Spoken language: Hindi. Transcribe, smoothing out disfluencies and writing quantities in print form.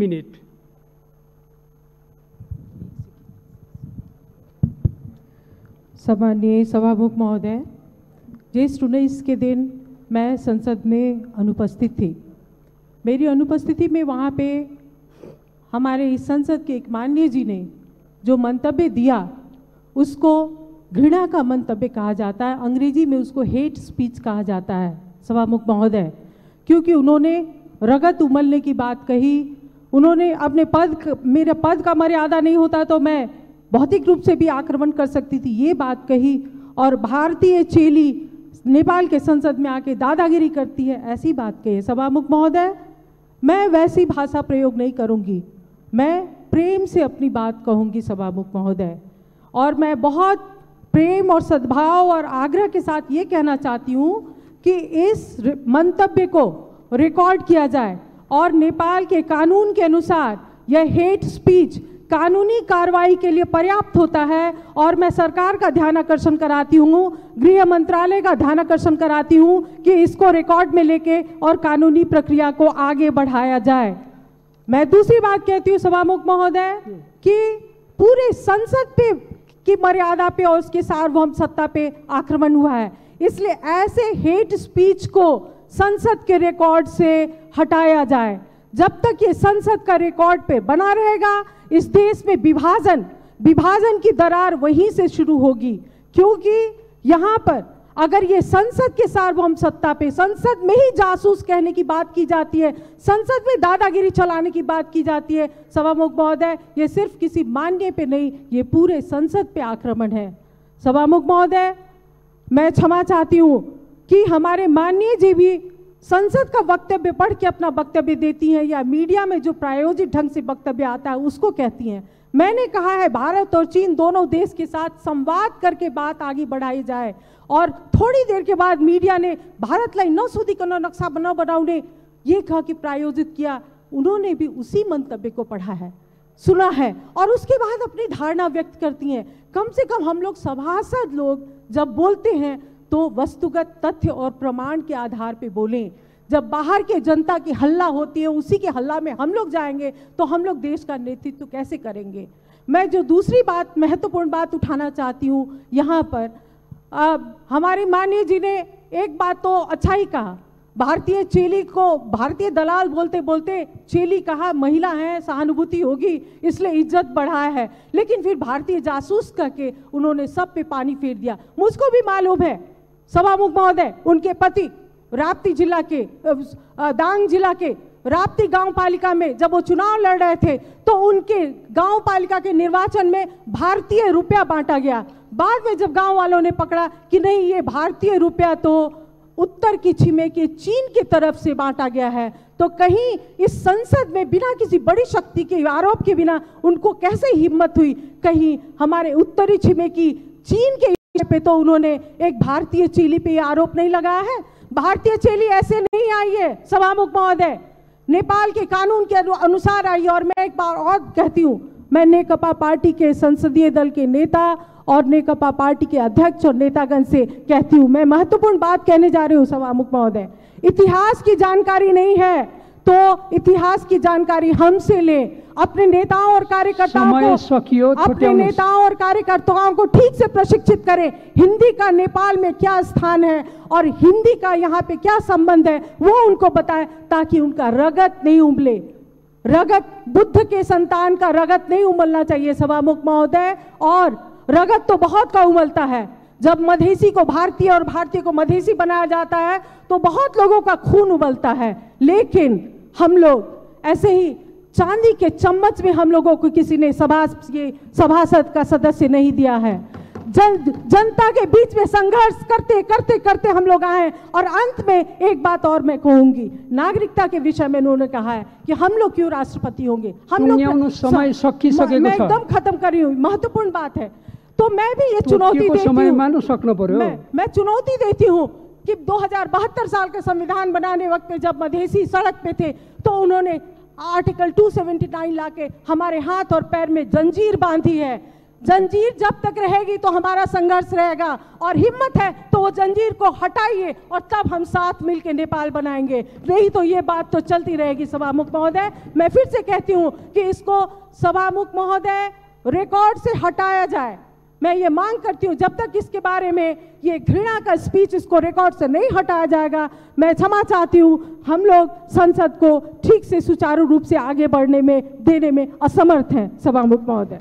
minute. सम्माननीय सभामुख महोदय, ज्येष्ठ 19 के दिन मैं संसद में अनुपस्थित थी। मेरी अनुपस्थिति में वहाँ पे हमारे इस संसद के एक माननीय जी ने जो मंतव्य दिया उसको घृणा का मंतव्य कहा जाता है, अंग्रेजी में उसको हेट स्पीच कहा जाता है सभामुख महोदय, क्योंकि उन्होंने रगत उमलने की बात कही। उन्होंने अपने मेरे पद का मर्यादा नहीं होता तो मैं भौतिक रूप से भी आक्रमण कर सकती थी, ये बात कही। और भारतीय चेली नेपाल के संसद में आके दादागिरी करती है, ऐसी बात कही। सभामुख महोदय, मैं वैसी भाषा प्रयोग नहीं करूंगी, मैं प्रेम से अपनी बात कहूंगी सभामुख महोदय। और मैं बहुत प्रेम और सद्भाव और आग्रह के साथ ये कहना चाहती हूँ कि इस मंतव्य को रिकॉर्ड किया जाए और नेपाल के कानून के अनुसार यह हेट स्पीच कानूनी कार्रवाई के लिए पर्याप्त होता है। और मैं सरकार का ध्यान आकर्षण कराती हूँ, गृह मंत्रालय का ध्यान आकर्षण कराती हूँ कि इसको रिकॉर्ड में लेके और कानूनी प्रक्रिया को आगे बढ़ाया जाए। मैं दूसरी बात कहती हूँ सभामुख महोदय कि पूरे संसद पे की मर्यादा पे और उसके सार्वभौम सत्ता पे आक्रमण हुआ है, इसलिए ऐसे हेट स्पीच को संसद के रिकॉर्ड से हटाया जाए। जब तक ये संसद का रिकॉर्ड पे बना रहेगा, इस देश में विभाजन की दरार वहीं से शुरू होगी, क्योंकि यहाँ पर अगर ये संसद के सार्वभौम सत्ता पे संसद में ही जासूस कहने की बात की जाती है, संसद में दादागिरी चलाने की बात की जाती है सभामुख महोदय, ये सिर्फ किसी माननीय पे नहीं, ये पूरे संसद पे आक्रमण है। सभामुख महोदय, मैं क्षमा चाहती हूँ कि हमारे माननीय जी भी संसद का वक्तव्य पढ़ के अपना वक्तव्य देती हैं या मीडिया में जो प्रायोजित ढंग से वक्तव्य आता है उसको कहती हैं। मैंने कहा है भारत और चीन दोनों देश के साथ संवाद करके बात आगे बढ़ाई जाए। और थोड़ी देर के बाद मीडिया ने भारतलाई नसोधिकन नक्शा बनाउने ये कहा कि प्रायोजित किया, उन्होंने भी उसी मंतव्य को पढ़ा है, सुना है और उसके बाद अपनी धारणा व्यक्त करती हैं। कम से कम हम लोग सभासद लोग जब बोलते हैं तो वस्तुगत तथ्य और प्रमाण के आधार पे बोलें। जब बाहर के जनता की हल्ला होती है, उसी के हल्ला में हम लोग जाएंगे तो हम लोग देश का नेतृत्व कैसे करेंगे। मैं जो दूसरी बात, महत्वपूर्ण बात उठाना चाहती हूँ यहाँ पर, हमारे माननीय जी ने एक बात तो अच्छा ही कहा, भारतीय चेली को भारतीय दलाल बोलते बोलते चेली कहा, महिला है सहानुभूति होगी इसलिए इज्जत बढ़ाया है, लेकिन फिर भारतीय जासूस करके उन्होंने सब पे पानी फेर दिया। मुझको भी मालूम है सभामुख महोदय, उनके पति राप्ती जिला के दांग जिला के राप्ती गांव पालिका में जब वो चुनाव लड़ रहे थे तो उनके गांव पालिका के निर्वाचन में भारतीय रुपया बांटा गया। बाद में जब गांव वालों ने पकड़ा कि नहीं ये भारतीय रुपया तो उत्तर की छिमेकी चीन की तरफ से बांटा गया है, तो कहीं इस संसद में बिना किसी बड़ी शक्ति के आरोप के बिना उनको कैसे हिम्मत हुई, कहीं हमारे उत्तरी छिमेकी चीन के पे तो उन्होंने एक भारतीय चेली पे आरोप नहीं लगाया है। भारतीय चेली ऐसे नहीं आई है सभामुख महोदय, नेपाल के कानून के अनुसार आई। और मैं एक बार और कहती हूँ, मैं नेकपा पार्टी के संसदीय दल के नेता और नेकपा पार्टी के अध्यक्ष और नेतागण से कहती हूँ, मैं महत्वपूर्ण बात कहने जा रही हूँ सभामुख महोदय, इतिहास की जानकारी नहीं है तो इतिहास की जानकारी हमसे लें। अपने नेताओं और कार्यकर्ताओं को ठीक से प्रशिक्षित करें, हिंदी का नेपाल में क्या स्थान है और हिंदी का यहाँ पे क्या संबंध है वो उनको बताएं, ताकि उनका रगत नहीं उमले। रगत, बुद्ध के संतान का रगत नहीं उमलना चाहिए सभामुख महोदय। और रगत तो बहुत का उमलता है, जब मधेसी को भारतीय और भारतीय को मधेसी बनाया जाता है तो बहुत लोगों का खून उबलता है, लेकिन हम लोग ऐसे ही चांदी के चम्मच में हम लोगों को किसी ने सभासद का सदस्य नहीं दिया है। जनता के बीच में संघर्ष करते करते करते हम लोग आए। और अंत में एक बात और मैं कहूंगी, नागरिकता के विषय में उन्होंने कहा है कि हम लोग क्यों राष्ट्रपति होंगे, हम लोग समय मैं एकदम खत्म कर रही हूँ, महत्वपूर्ण बात है। तो मैं भी ये चुनौती देती हूँ, मैं चुनौती देती हूँ कि 2072 साल का संविधान बनाने वक्त में जब मधेसी सड़क पे थे तो उन्होंने आर्टिकल 279 लाके हमारे हाथ और पैर में जंजीर बांधी है। जंजीर जब तक रहेगी तो हमारा संघर्ष रहेगा, और हिम्मत है तो वो जंजीर को हटाइए और तब हम साथ मिलकर नेपाल बनाएंगे। नहीं तो ये बात तो चलती रहेगी। सभामुख महोदय, मैं फिर से कहती हूँ कि इसको सभामुख महोदय रिकॉर्ड से हटाया जाए। मैं ये मांग करती हूँ, जब तक इसके बारे में ये घृणा का स्पीच इसको रिकॉर्ड से नहीं हटाया जाएगा, मैं क्षमा चाहती हूँ। हम लोग संसद को ठीक से सुचारू रूप से आगे बढ़ने में देने में असमर्थ हैं। सभामुख महोदय।